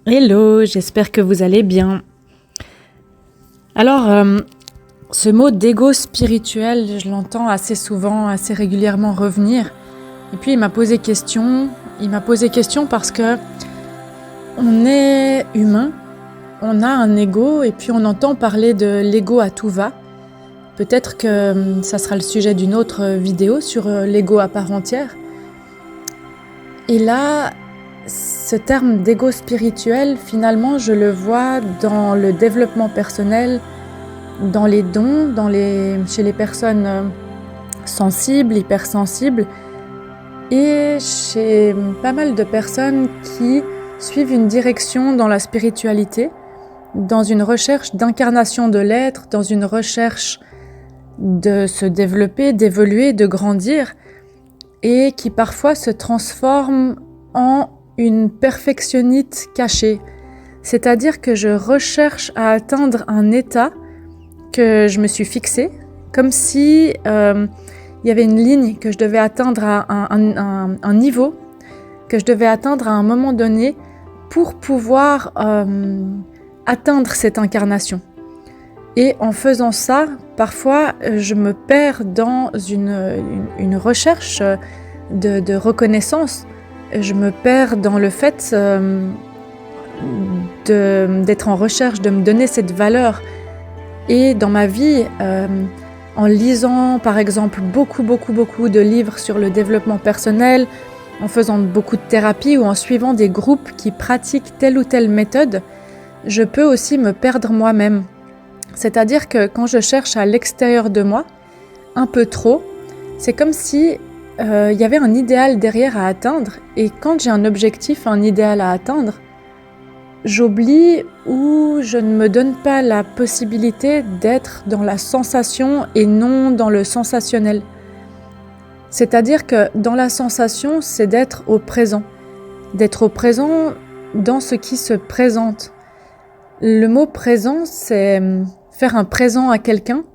Hello, j'espère que vous allez bien. Alors, ce mot d'ego spirituel, je l'entends assez souvent, assez régulièrement revenir. Et puis il m'a posé question. Il m'a posé question parce que on est humain, on a un ego et puis on entend parler de l'ego à tout va. Peut-être que ça sera le sujet d'une autre vidéo sur l'ego à part entière. Et là, ce terme d'ego spirituel, finalement, je le vois dans le développement personnel, dans les dons, chez les personnes sensibles, hypersensibles, et chez pas mal de personnes qui suivent une direction dans la spiritualité, dans une recherche d'incarnation de l'être, dans une recherche de se développer, d'évoluer, de grandir, et qui parfois se transforment en une perfectionnite cachée. C'est-à-dire que je recherche à atteindre un état que je me suis fixé, comme si il y avait une ligne que je devais atteindre à un niveau, que je devais atteindre à un moment donné pour pouvoir atteindre cette incarnation. Et en faisant ça, parfois, je me perds dans une recherche de reconnaissance. Je me perds dans le fait d'être en recherche, de me donner cette valeur. Et dans ma vie, en lisant par exemple beaucoup de livres sur le développement personnel, en faisant beaucoup de thérapie ou en suivant des groupes qui pratiquent telle ou telle méthode, je peux aussi me perdre moi-même. C'est-à-dire que quand je cherche à l'extérieur de moi, un peu trop, c'est comme si y avait un idéal derrière à atteindre, et quand j'ai un objectif, un idéal à atteindre, j'oublie ou je ne me donne pas la possibilité d'être dans la sensation et non dans le sensationnel. C'est-à-dire que dans la sensation, c'est d'être au présent dans ce qui se présente. Le mot présent, c'est faire un présent à quelqu'un,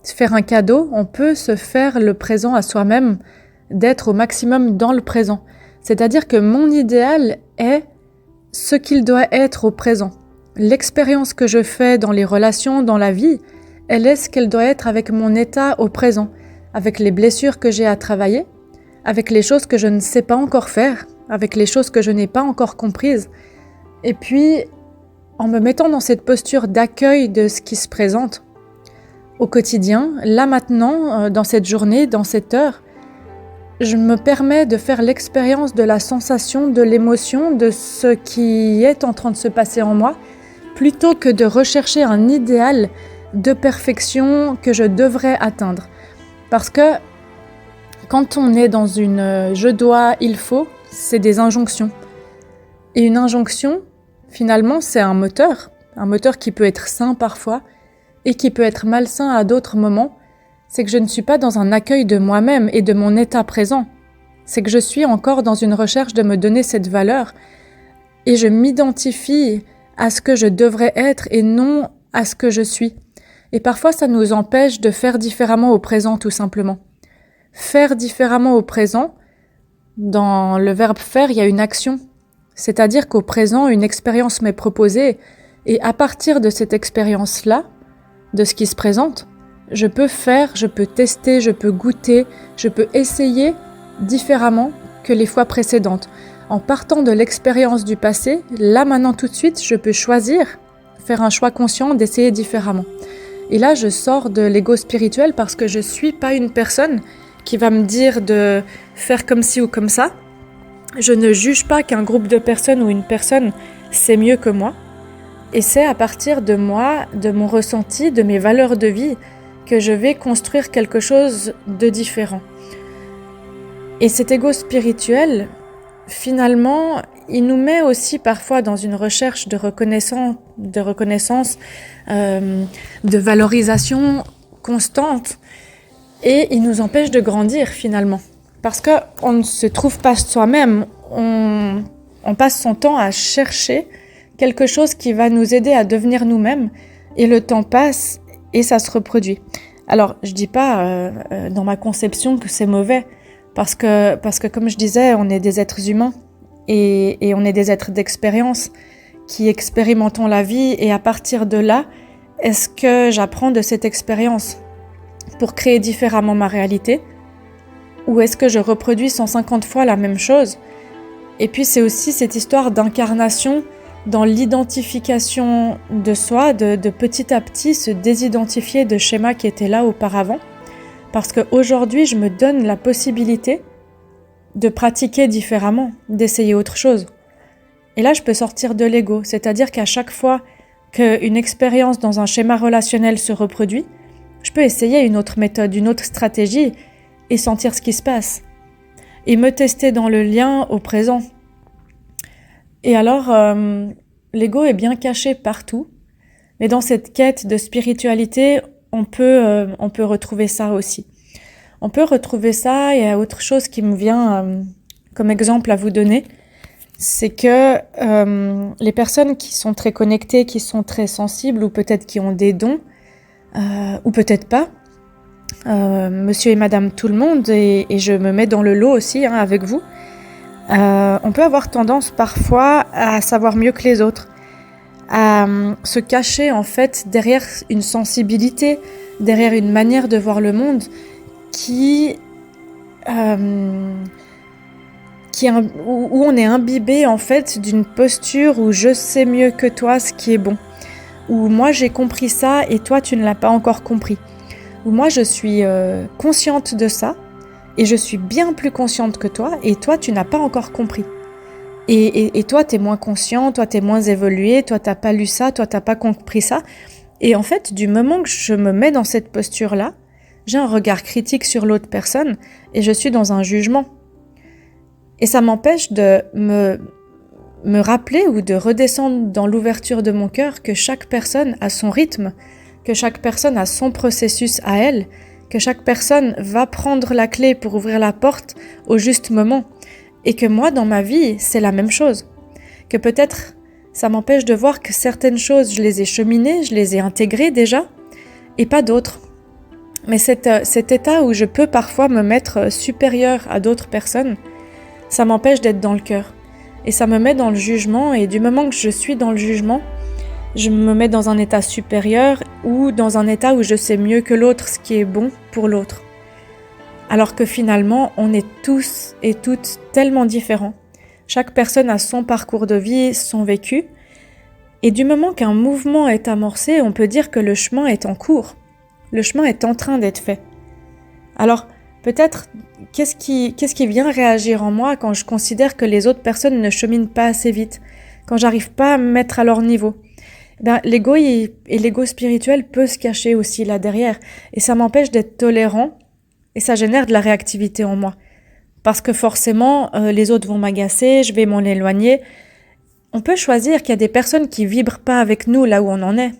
faire un cadeau. On peut se faire le présent à soi-même, d'être au maximum dans le présent. C'est-à-dire que mon idéal est ce qu'il doit être au présent. L'expérience que je fais dans les relations, dans la vie, elle est ce qu'elle doit être avec mon état au présent, avec les blessures que j'ai à travailler, avec les choses que je ne sais pas encore faire, avec les choses que je n'ai pas encore comprises. Et puis, en me mettant dans cette posture d'accueil de ce qui se présente au quotidien, là maintenant, dans cette journée, dans cette heure, je me permets de faire l'expérience de la sensation, de l'émotion, de ce qui est en train de se passer en moi, plutôt que de rechercher un idéal de perfection que je devrais atteindre. Parce que quand on est dans une je dois, il faut, c'est des injonctions. Et une injonction, finalement, c'est un moteur qui peut être sain parfois et qui peut être malsain à d'autres moments. C'est que je ne suis pas dans un accueil de moi-même et de mon état présent. C'est que je suis encore dans une recherche de me donner cette valeur et je m'identifie à ce que je devrais être et non à ce que je suis. Et parfois, ça nous empêche de faire différemment au présent, tout simplement. Faire différemment au présent, dans le verbe faire, il y a une action. C'est-à-dire qu'au présent, une expérience m'est proposée et à partir de cette expérience-là, de ce qui se présente, je peux faire, je peux tester, je peux goûter, je peux essayer différemment que les fois précédentes. En partant de l'expérience du passé, là maintenant tout de suite, je peux choisir, faire un choix conscient d'essayer différemment. Et là, je sors de l'ego spirituel parce que je ne suis pas une personne qui va me dire de faire comme ci ou comme ça. Je ne juge pas qu'un groupe de personnes ou une personne sait mieux que moi. Et c'est à partir de moi, de mon ressenti, de mes valeurs de vie, que je vais construire quelque chose de différent. Et cet ego spirituel, finalement, il nous met aussi parfois dans une recherche de reconnaissance, de valorisation constante, et il nous empêche de grandir finalement. Parce qu'on ne se trouve pas soi-même, on passe son temps à chercher quelque chose qui va nous aider à devenir nous-mêmes, et le temps passe et ça se reproduit. Alors, je dis pas dans ma conception que c'est mauvais, parce que comme je disais, on est des êtres humains et on est des êtres d'expérience. qui expérimentons la vie et à partir de là, est-ce que j'apprends de cette expérience pour créer différemment ma réalité? Ou est-ce que je reproduis 150 fois la même chose? Et puis c'est aussi cette histoire d'incarnation dans l'identification de soi, de petit à petit se désidentifier de schémas qui étaient là auparavant. Parce qu'aujourd'hui, je me donne la possibilité de pratiquer différemment, d'essayer autre chose. Et là, je peux sortir de l'ego, c'est-à-dire qu'à chaque fois qu'une expérience dans un schéma relationnel se reproduit, je peux essayer une autre méthode, une autre stratégie et sentir ce qui se passe. Et me tester dans le lien au présent. Et alors, l'ego est bien caché partout, mais dans cette quête de spiritualité, on peut retrouver ça aussi. On peut retrouver ça, et il y a autre chose qui me vient comme exemple à vous donner, c'est que les personnes qui sont très connectées, qui sont très sensibles, ou peut-être qui ont des dons, ou peut-être pas, monsieur et madame tout le monde, et je me mets dans le lot aussi avec vous, on peut avoir tendance parfois à savoir mieux que les autres, à se cacher en fait derrière une sensibilité, derrière une manière de voir le monde où on est imbibé en fait d'une posture où je sais mieux que toi ce qui est bon, où moi j'ai compris ça et toi tu ne l'as pas encore compris, où moi je suis consciente de ça et je suis bien plus consciente que toi et toi tu n'as pas encore compris. Et toi t'es moins conscient, toi t'es moins évolué, toi t'as pas lu ça, toi t'as pas compris ça. Et en fait, du moment que je me mets dans cette posture-là, j'ai un regard critique sur l'autre personne et je suis dans un jugement. Et ça m'empêche de me rappeler ou de redescendre dans l'ouverture de mon cœur que chaque personne a son rythme, que chaque personne a son processus à elle, que chaque personne va prendre la clé pour ouvrir la porte au juste moment. Et que moi, dans ma vie, c'est la même chose. Que peut-être ça m'empêche de voir que certaines choses, je les ai cheminées, je les ai intégrées déjà, et pas d'autres. Mais cet état où je peux parfois me mettre supérieure à d'autres personnes, ça m'empêche d'être dans le cœur. Et ça me met dans le jugement, et du moment que je suis dans le jugement, je me mets dans un état supérieur ou dans un état où je sais mieux que l'autre ce qui est bon pour l'autre. Alors que finalement, on est tous et toutes tellement différents. Chaque personne a son parcours de vie, son vécu. Et du moment qu'un mouvement est amorcé, on peut dire que le chemin est en cours. Le chemin est en train d'être fait. Alors, peut-être, qu'est-ce qui vient réagir en moi quand je considère que les autres personnes ne cheminent pas assez vite, quand j'arrive pas à me mettre à leur niveau? L'ego et l'ego spirituel peut se cacher aussi là derrière. Et ça m'empêche d'être tolérant. Et ça génère de la réactivité en moi. Parce que forcément, les autres vont m'agacer, je vais m'en éloigner. On peut choisir qu'il y a des personnes qui vibrent pas avec nous là où on en est.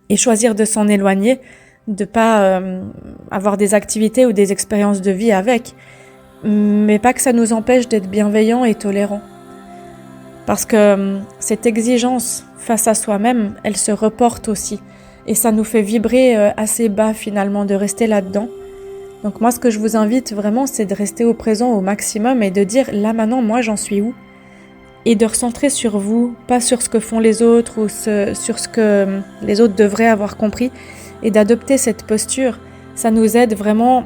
Et choisir de s'en éloigner, de pas avoir des activités ou des expériences de vie avec. Mais pas que ça nous empêche d'être bienveillants et tolérants. Parce que cette exigence face à soi-même, elle se reporte aussi. Et ça nous fait vibrer assez bas finalement de rester là-dedans. Donc moi, ce que je vous invite vraiment, c'est de rester au présent au maximum et de dire, là maintenant, moi, j'en suis où? Et de recentrer sur vous, pas sur ce que font les autres ou sur ce que les autres devraient avoir compris. Et d'adopter cette posture, ça nous aide vraiment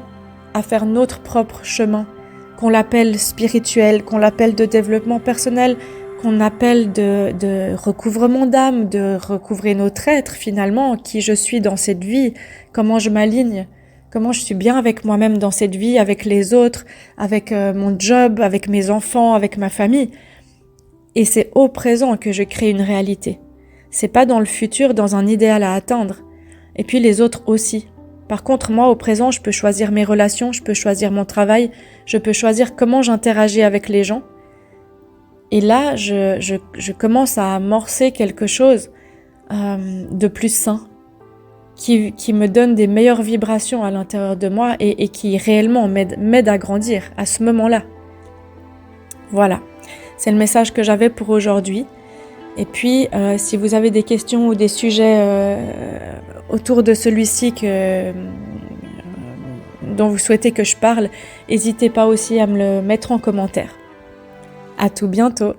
à faire notre propre chemin, qu'on l'appelle spirituel, qu'on l'appelle de développement personnel, qu'on appelle de recouvrement d'âme, de recouvrer notre être finalement, qui je suis dans cette vie, comment je m'aligne. Comment je suis bien avec moi-même dans cette vie, avec les autres, avec mon job, avec mes enfants, avec ma famille. Et c'est au présent que je crée une réalité. C'est pas dans le futur, dans un idéal à atteindre. Et puis les autres aussi. Par contre, moi, au présent, je peux choisir mes relations, je peux choisir mon travail, je peux choisir comment j'interagis avec les gens. Et là, je commence à amorcer quelque chose de plus sain. Qui me donne des meilleures vibrations à l'intérieur de moi et qui réellement m'aide à grandir à ce moment-là. Voilà, c'est le message que j'avais pour aujourd'hui. Et puis, si vous avez des questions ou des sujets autour de celui-ci dont vous souhaitez que je parle, n'hésitez pas aussi à me le mettre en commentaire. À tout bientôt.